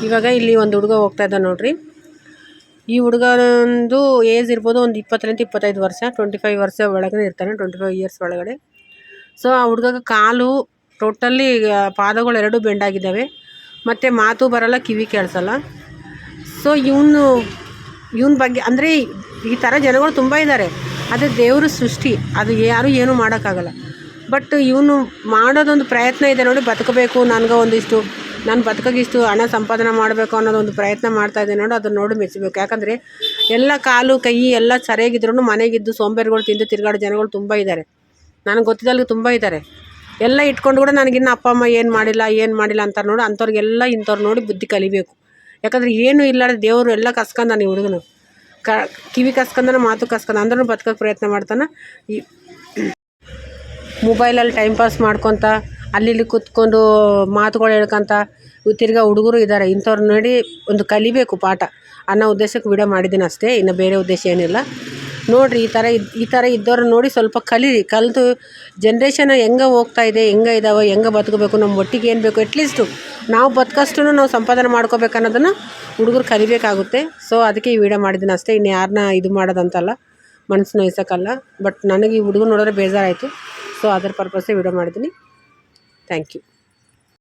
ಇವಾಗ ಇಲ್ಲಿ ಒಂದು ಹುಡುಗ ಹೋಗ್ತಾ ಇದ್ದ ನೋಡ್ರಿ. ಈ ಹುಡುಗನದು ಏಜ್ ಇರ್ಬೋದು ಒಂದು 20-25 ವರ್ಷ, 25 ವರ್ಷ ಒಳಗಡೆ ಇರ್ತಾನೆ, 25 ಇಯರ್ಸ್ ಒಳಗಡೆ. ಸೊ ಆ ಹುಡುಗಗೆ ಕಾಲು ಟೋಟಲಿ ಪಾದಗಳು ಎರಡೂ ಬೆಂಡಾಗಿದ್ದಾವೆ, ಮತ್ತು ಮಾತು ಬರಲ್ಲ, ಕಿವಿ ಕೇಳಿಸಲ್ಲ. ಸೊ ಇವನ ಬಗ್ಗೆ ಅಂದರೆ ಈ ಥರ ಜನಗಳು ತುಂಬ ಇದ್ದಾರೆ. ಆದರೆ ದೇವರು ಸೃಷ್ಟಿ, ಅದು ಯಾರೂ ಏನೂ ಮಾಡೋಕ್ಕಾಗಲ್ಲ. ಬಟ್ ಇವನು ಮಾಡೋದೊಂದು ಪ್ರಯತ್ನ ಇದೆ ನೋಡಿ, ಬದುಕಬೇಕು, ನನಗೆ ಒಂದಿಷ್ಟು ನಾನು ಬದುಕಿಗಿಷ್ಟು ಹಣ ಸಂಪಾದನೆ ಮಾಡಬೇಕು ಅನ್ನೋದೊಂದು ಪ್ರಯತ್ನ ಮಾಡ್ತಾಯಿದ್ದೆ ನೋಡಿ, ಅದನ್ನು ನೋಡಿ ಮೆಚ್ಚಬೇಕು. ಯಾಕಂದರೆ ಎಲ್ಲ ಕಾಲು ಕೈ ಎಲ್ಲ ಸರಿಯಾಗಿದ್ರೂ ಮನೆಗಿದ್ದು ಸೋಂಬೇರಿಗಳು ತಿಂದು ತಿರುಗಾಡೋ ಜನಗಳು ತುಂಬ ಇದ್ದಾರೆ. ನನಗೆ ಗೊತ್ತಿದ್ದಲ್ಲಿಗೆ ತುಂಬ ಇದ್ದಾರೆ. ಎಲ್ಲ ಇಟ್ಕೊಂಡು ಕೂಡ ನನಗಿನ್ನು ಅಪ್ಪ ಅಮ್ಮ ಏನು ಮಾಡಿಲ್ಲ ಅಂತಾರೆ ನೋಡಿ. ಅಂಥವ್ರಿಗೆಲ್ಲ ಇಂಥವ್ರು ನೋಡಿ ಬುದ್ಧಿ ಕಲಿಬೇಕು. ಯಾಕಂದರೆ ಏನೂ ಇಲ್ಲಾಂದ್ರೆ ದೇವರು ಎಲ್ಲ ಕಸ್ಕೊಂಡ ಈ ಹುಡುಗನು. ಕಿವಿ ಕಸ್ಕೊಂಡನ, ಮಾತು ಕಸ್ಕೊಂಡ, ಅಂದ್ರೂ ಬದುಕೋಕ್ಕೆ ಪ್ರಯತ್ನ ಮಾಡ್ತಾನೆ. ಈ ಮೊಬೈಲಲ್ಲಿ ಟೈಮ್ ಪಾಸ್ ಮಾಡ್ಕೊತ ಅಲ್ಲಿ ಕೂತ್ಕೊಂಡು ಮಾತುಗಳು ಹೇಳ್ಕೊಂತ ತಿರ್ಗಾ ಹುಡುಗರು ಇದ್ದಾರೆ. ಇಂಥವ್ರು ನೋಡಿ ಒಂದು ಕಲಿಬೇಕು ಪಾಠ ಅನ್ನೋ ಉದ್ದೇಶಕ್ಕೆ ವಿಡಿಯೋ ಮಾಡಿದ್ದೀನಿ ಅಷ್ಟೇ, ಇನ್ನು ಬೇರೆ ಉದ್ದೇಶ ಏನಿಲ್ಲ. ನೋಡಿರಿ, ಈ ಥರ ಇದ್ದವ್ರು ನೋಡಿ ಸ್ವಲ್ಪ ಕಲಿತು ಜನ್ರೇಷನ್ ಹೆಂಗೆ ಹೋಗ್ತಾ ಇದೆ, ಹೆಂಗೆ ಇದ್ದಾವೆ, ಹೆಂಗೆ ಬದುಕಬೇಕು, ನಮ್ಮ ಒಟ್ಟಿಗೆ ಏನು ಬೇಕು, ಅಟ್ಲೀಸ್ಟು ನಾವು ಬದುಕಷ್ಟು ನಾವು ಸಂಪಾದನೆ ಮಾಡ್ಕೋಬೇಕು ಅನ್ನೋದನ್ನು ಹುಡುಗರು ಕಲಿಬೇಕಾಗುತ್ತೆ. ಸೊ ಅದಕ್ಕೆ ಈ ವಿಡಿಯೋ ಮಾಡಿದ್ದೀನಿ ಅಷ್ಟೇ, ಇನ್ನು ಯಾರನ್ನ ಇದು ಮಾಡೋದಂತಲ್ಲ, ಮನಸ್ಸು ನೋಯ್ಸೋಕ್ಕಲ್ಲ. ಬಟ್ ನನಗೆ ಈ ಹುಡುಗರು ನೋಡಿದ್ರೆ ಬೇಜಾರಾಯಿತು. ಸೊ ಅದರ ಪರ್ಪಸ್ಸೇ ವಿಡಿಯೋ ಮಾಡಿದ್ದೀನಿ. Thank you.